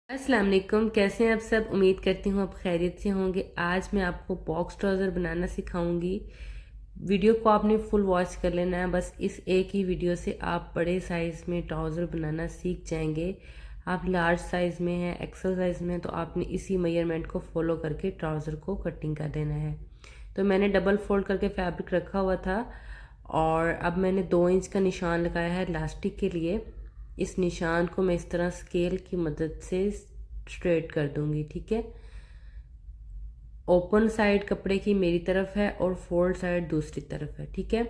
अस्सलाम वालेकुम। कैसे हैं आप सब? उम्मीद करती हूँ आप खैरियत से होंगे। आज मैं आपको बॉक्स ट्राउज़र बनाना सिखाऊंगी। वीडियो को आपने फुल वॉच कर लेना है। बस इस एक ही वीडियो से आप बड़े साइज़ में ट्राउज़र बनाना सीख जाएंगे। आप लार्ज साइज़ में हैं, एक्सल साइज़ में हैं, तो आपने इसी मेजरमेंट को फॉलो करके ट्राउज़र को कटिंग कर देना है। तो मैंने डबल फोल्ड करके फैब्रिक रखा हुआ था और अब मैंने 2 इंच का निशान लगाया है इलास्टिक के लिए। इस निशान को मैं इस तरह स्केल की मदद से स्ट्रेट कर दूंगी। ठीक है, ओपन साइड कपड़े की मेरी तरफ है और फोल्ड साइड दूसरी तरफ है। ठीक है,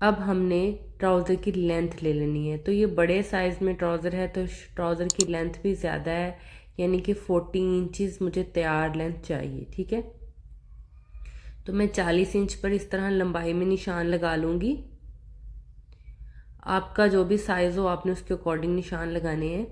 अब हमने ट्राउज़र की लेंथ ले लेनी है। तो ये बड़े साइज़ में ट्राउज़र है तो ट्राउज़र की लेंथ भी ज़्यादा है, यानी कि 14 इंचज़ मुझे तैयार लेंथ चाहिए। ठीक है, तो मैं 40 इंच पर इस तरह लंबाई में निशान लगा लूँगी। आपका जो भी साइज़ हो आपने उसके अकॉर्डिंग निशान लगाने हैं।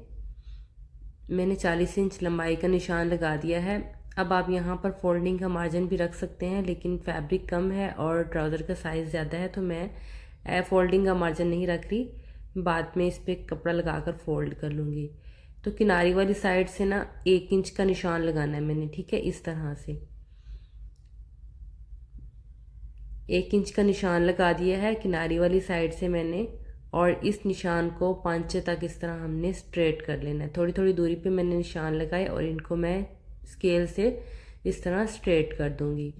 मैंने 40 इंच लंबाई का निशान लगा दिया है। अब आप यहाँ पर फोल्डिंग का मार्जिन भी रख सकते हैं, लेकिन फैब्रिक कम है और ट्राउज़र का साइज़ ज़्यादा है तो मैं फोल्डिंग का मार्जिन नहीं रख रही। बाद में इस पर कपड़ा लगाकर फोल्ड कर लूँगी। तो किनारी वाली साइड से ना 1 इंच का निशान लगाना है मैंने। ठीक है, इस तरह से 1 इंच का निशान लगा दिया है किनारी वाली साइड से मैंने, और इस निशान को पांचे तक इस तरह हमने स्ट्रेट कर लेना है। थोड़ी थोड़ी दूरी पे मैंने निशान लगाए और इनको मैं स्केल से इस तरह स्ट्रेट कर दूंगी।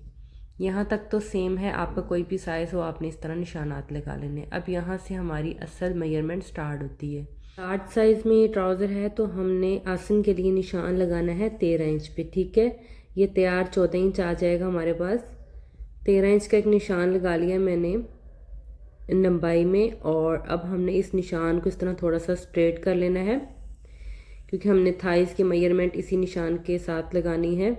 यहाँ तक तो सेम है, आपका कोई भी साइज़ हो आपने इस तरह निशानात लगा लेने। अब यहाँ से हमारी असल मेजरमेंट स्टार्ट होती है। लार्ज साइज़ में ये ट्राउज़र है तो हमने आसन के लिए निशान लगाना है 13 इंच पे। ठीक है, ये तैयार 14 इंच आ जाएगा हमारे पास। 13 इंच का एक निशान लगा लिया मैंने लंबाई में, और अब हमने इस निशान को इस तरह थोड़ा सा स्ट्रेट कर लेना है, क्योंकि हमने थाइस की मेजरमेंट इसी निशान के साथ लगानी है।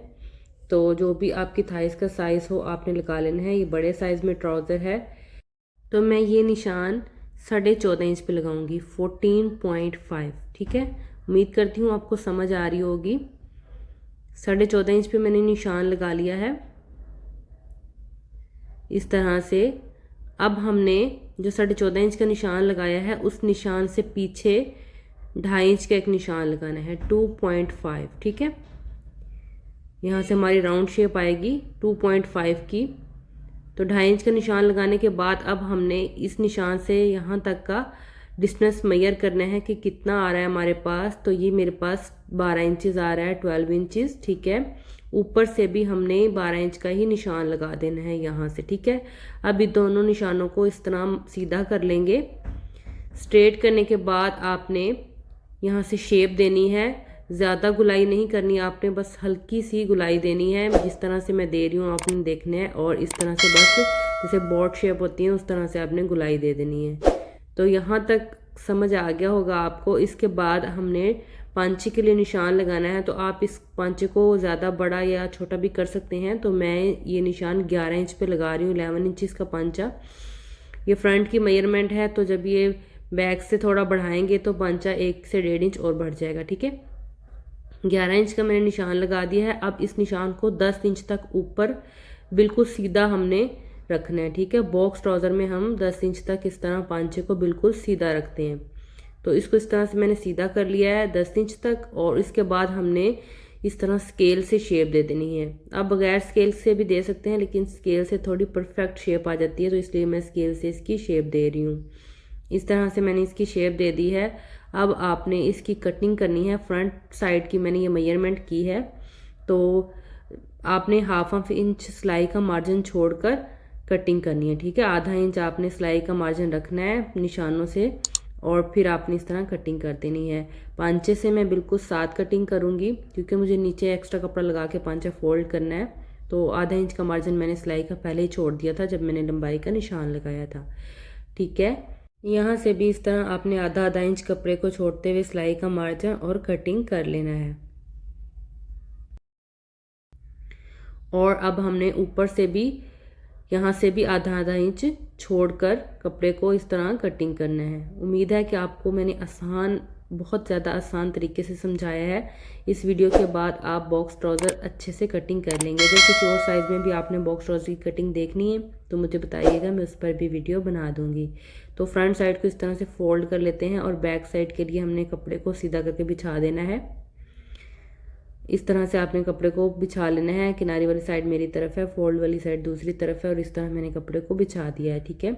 तो जो भी आपकी थाइस का साइज़ हो आपने लगा लेना है। ये बड़े साइज़ में ट्राउज़र है तो मैं ये निशान 14.5 इंच पे लगाऊंगी, 14.5। ठीक है, उम्मीद करती हूँ आपको समझ आ रही होगी। 14.5 इंच पे मैंने निशान लगा लिया है इस तरह से। अब हमने जो 14.5 इंच का निशान लगाया है उस निशान से पीछे 2.5 इंच का एक निशान लगाना है, 2.5। ठीक है, यहाँ से हमारी राउंड शेप आएगी 2.5 की। तो 2.5 इंच का निशान लगाने के बाद अब हमने इस निशान से यहाँ तक का डिस्टेंस मेजर करना है कि कितना आ रहा है हमारे पास। तो ये मेरे पास 12 इंचज़ आ रहा है, 12 इंचज़। ठीक है, ऊपर से भी हमने 12 इंच का ही निशान लगा देना है यहाँ से। ठीक है, अब इन दोनों निशानों को इस तरह सीधा कर लेंगे। स्ट्रेट करने के बाद आपने यहाँ से शेप देनी है, ज़्यादा गुलाई नहीं करनी आपने, बस हल्की सी गुलाई देनी है। जिस तरह से मैं दे रही हूँ आपने देखना है, और इस तरह से बस जैसे बॉट शेप होती है उस तरह से आपने गुलाई दे देनी है। तो यहाँ तक समझ आ गया होगा आपको। इसके बाद हमने पांचे के लिए निशान लगाना है, तो आप इस पांचे को ज़्यादा बड़ा या छोटा भी कर सकते हैं। तो मैं ये निशान 11 इंच पे लगा रही हूँ, 11 इंच का पांचा। ये फ्रंट की मेजरमेंट है, तो जब ये बैक से थोड़ा बढ़ाएंगे तो पांचा 1 से 1.5 इंच और बढ़ जाएगा। ठीक है, 11 इंच का मैंने निशान लगा दिया है। अब इस निशान को 10 इंच तक ऊपर बिल्कुल सीधा हमने रखना है। ठीक है, बॉक्स ट्राउज़र में हम 10 इंच तक इस तरह पांचे को बिल्कुल सीधा रखते हैं। तो इसको इस तरह से मैंने सीधा कर लिया है 10 इंच तक, और इसके बाद हमने इस तरह स्केल से शेप दे देनी है। आप बगैर स्केल से भी दे सकते हैं, लेकिन स्केल से थोड़ी परफेक्ट शेप आ जाती है, तो इसलिए मैं स्केल से इसकी शेप दे रही हूँ। इस तरह से मैंने इसकी शेप दे दी है। अब आपने इसकी कटिंग करनी है। फ्रंट साइड की मैंने ये मेजरमेंट की है, तो आपने हाफ इंच सिलाई का मार्जिन छोड़कर कटिंग करनी है। ठीक है, आधा इंच आपने सिलाई का मार्जिन रखना है निशानों से, और फिर आपने इस तरह कटिंग कर देनी है। पांचे से मैं बिल्कुल साथ कटिंग करूँगी, क्योंकि मुझे नीचे एक्स्ट्रा कपड़ा लगा के पांचा फोल्ड करना है। तो आधा इंच का मार्जिन मैंने सिलाई का पहले ही छोड़ दिया था जब मैंने लंबाई का निशान लगाया था। ठीक है, यहाँ से भी इस तरह आपने आधा आधा इंच कपड़े को छोड़ते हुए सिलाई का मार्जिन और कटिंग कर लेना है। और अब हमने ऊपर से भी यहाँ से भी आधा आधा इंच छोड़कर कपड़े को इस तरह कटिंग करना है। उम्मीद है कि आपको मैंने बहुत ज़्यादा आसान तरीके से समझाया है। इस वीडियो के बाद आप बॉक्स ट्राउज़र अच्छे से कटिंग कर लेंगे। अगर किसी और साइज़ में भी आपने बॉक्स ट्राउज़र की कटिंग देखनी है तो मुझे बताइएगा, मैं उस पर भी वीडियो बना दूँगी। तो फ्रंट साइड को इस तरह से फोल्ड कर लेते हैं, और बैक साइड के लिए हमने कपड़े को सीधा करके बिछा देना है। इस तरह से आपने कपड़े को बिछा लेना है। किनारी वाली साइड मेरी तरफ है, फोल्ड वाली साइड दूसरी तरफ है, और इस तरह मैंने कपड़े को बिछा दिया है। ठीक है,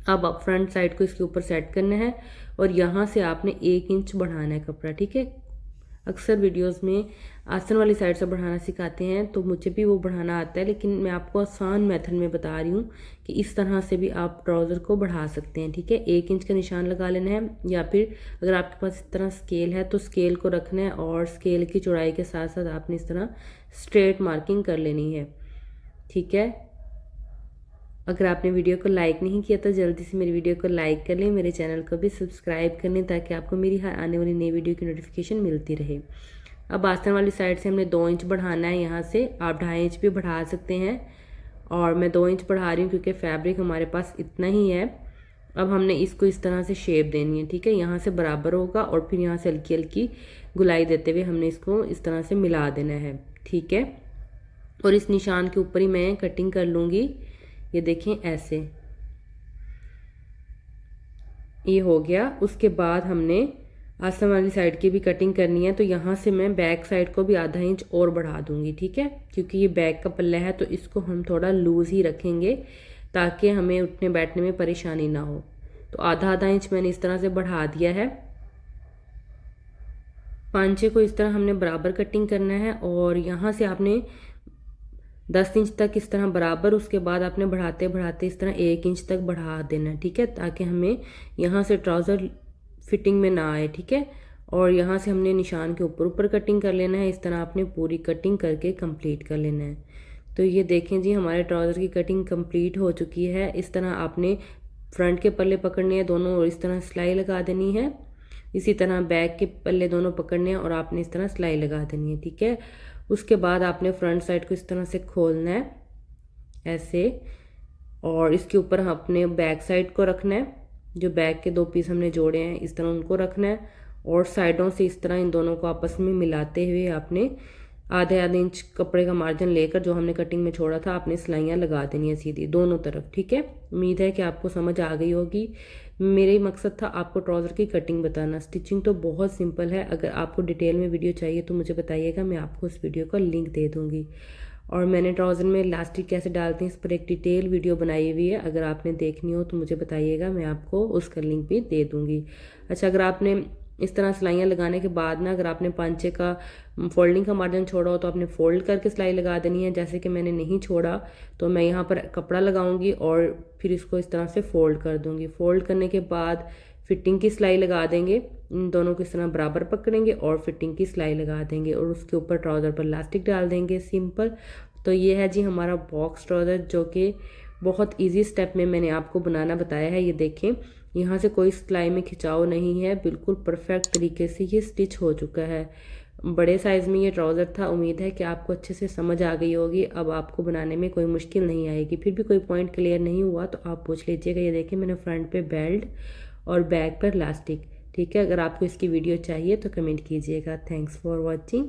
अब आप फ्रंट साइड को इसके ऊपर सेट करना है और यहाँ से आपने 1 इंच बढ़ाना है कपड़ा। ठीक है, अक्सर वीडियोस में आसन वाली साइड से बढ़ाना सिखाते हैं, तो मुझे भी वो बढ़ाना आता है, लेकिन मैं आपको आसान मेथड में बता रही हूँ कि इस तरह से भी आप ट्राउज़र को बढ़ा सकते हैं। ठीक है, 1 इंच का निशान लगा लेना है, या फिर अगर आपके पास इस तरह स्केल है तो स्केल को रखना है और स्केल की चौड़ाई के साथ साथ आपने इस तरह स्ट्रेट मार्किंग कर लेनी है। ठीक है, अगर आपने वीडियो को लाइक नहीं किया तो जल्दी से मेरी वीडियो को लाइक कर लें, मेरे चैनल को भी सब्सक्राइब कर लें, ताकि आपको मेरी हर आने वाली नई वीडियो की नोटिफिकेशन मिलती रहे। अब आसन वाली साइड से हमने 2 इंच बढ़ाना है, यहाँ से आप 2.5 इंच भी बढ़ा सकते हैं, और मैं 2 इंच बढ़ा रही हूँ क्योंकि फैब्रिक हमारे पास इतना ही है। अब हमने इसको इस तरह से शेप देनी है। ठीक है, यहाँ से बराबर होगा और फिर यहाँ से हल्की हल्की गुलाई देते हुए हमने इसको इस तरह से मिला देना है। ठीक है, और इस निशान के ऊपर ही मैं कटिंग कर लूँगी। ये देखें, ऐसे ये हो गया। उसके बाद हमने आसन वाली साइड की भी कटिंग करनी है, तो यहाँ से मैं बैक साइड को भी आधा इंच और बढ़ा दूंगी। ठीक है, क्योंकि ये बैक का पल्ला है तो इसको हम थोड़ा लूज ही रखेंगे ताकि हमें उठने बैठने में परेशानी ना हो। तो आधा आधा इंच मैंने इस तरह से बढ़ा दिया है। पांचे को इस तरह हमने बराबर कटिंग करना है, और यहाँ से आपने 10 इंच तक इस तरह बराबर, उसके बाद आपने बढ़ाते बढ़ाते इस तरह 1 इंच तक बढ़ा देना है। ठीक है, ताकि हमें यहाँ से ट्राउज़र फिटिंग में ना आए। ठीक है, और यहाँ से हमने निशान के ऊपर ऊपर कटिंग कर लेना है। इस तरह आपने पूरी कटिंग करके कंप्लीट कर लेना है। तो ये देखें जी, हमारे ट्राउज़र की कटिंग कंप्लीट हो चुकी है। इस तरह आपने फ्रंट के पल्ले पकड़ने हैं दोनों, और इस तरह सिलाई लगा देनी है। इसी तरह बैक के पल्ले दोनों पकड़ने हैं और आपने इस तरह सिलाई लगा देनी है। ठीक है, उसके बाद आपने फ्रंट साइड को इस तरह से खोलना है ऐसे, और इसके ऊपर अपने बैक साइड को रखना है। जो बैक के 2 पीस हमने जोड़े हैं इस तरह उनको रखना है, और साइडों से इस तरह इन दोनों को आपस में मिलाते हुए आपने आधे आधे इंच कपड़े का मार्जिन लेकर जो हमने कटिंग में छोड़ा था आपने सिलाइयाँ लगा देनी है सीधी दोनों तरफ। ठीक है, उम्मीद है कि आपको समझ आ गई होगी। मेरा ही मकसद था आपको ट्राउज़र की कटिंग बताना। स्टिचिंग तो बहुत सिंपल है। अगर आपको डिटेल में वीडियो चाहिए तो मुझे बताइएगा, मैं आपको उस वीडियो का लिंक दे दूँगी। और मैंने ट्राउज़र में इलास्टिक कैसे डालते हैं इस पर एक डिटेल वीडियो बनाई हुई है, अगर आपने देखनी हो तो मुझे बताइएगा, मैं आपको उसका लिंक भी दे दूँगी। अच्छा, अगर आपने इस तरह सिलाइयाँ लगाने के बाद ना, अगर आपने पांचे का फोल्डिंग का मार्जिन छोड़ा हो तो आपने फोल्ड करके सिलाई लगा देनी है। जैसे कि मैंने नहीं छोड़ा तो मैं यहाँ पर कपड़ा लगाऊंगी और फिर इसको इस तरह से फोल्ड कर दूंगी। फोल्ड करने के बाद फिटिंग की सिलाई लगा देंगे, इन दोनों को इस तरह बराबर पकड़ेंगे और फिटिंग की सिलाई लगा देंगे, और उसके ऊपर ट्राउज़र पर इलास्टिक डाल देंगे, सिंपल। तो ये है जी हमारा बॉक्स ट्राउज़र, जो कि बहुत ईजी स्टेप में मैंने आपको बनाना बताया है। ये देखें, यहाँ से कोई सिलाई में खिंचाव नहीं है, बिल्कुल परफेक्ट तरीके से ये स्टिच हो चुका है। बड़े साइज़ में ये ट्राउज़र था। उम्मीद है कि आपको अच्छे से समझ आ गई होगी। अब आपको बनाने में कोई मुश्किल नहीं आएगी। फिर भी कोई पॉइंट क्लियर नहीं हुआ तो आप पूछ लीजिएगा। ये देखिए, मैंने फ्रंट पे बेल्ट और बैक पर इलास्टिक। ठीक है, अगर आपको इसकी वीडियो चाहिए तो कमेंट कीजिएगा। Thanks for watching.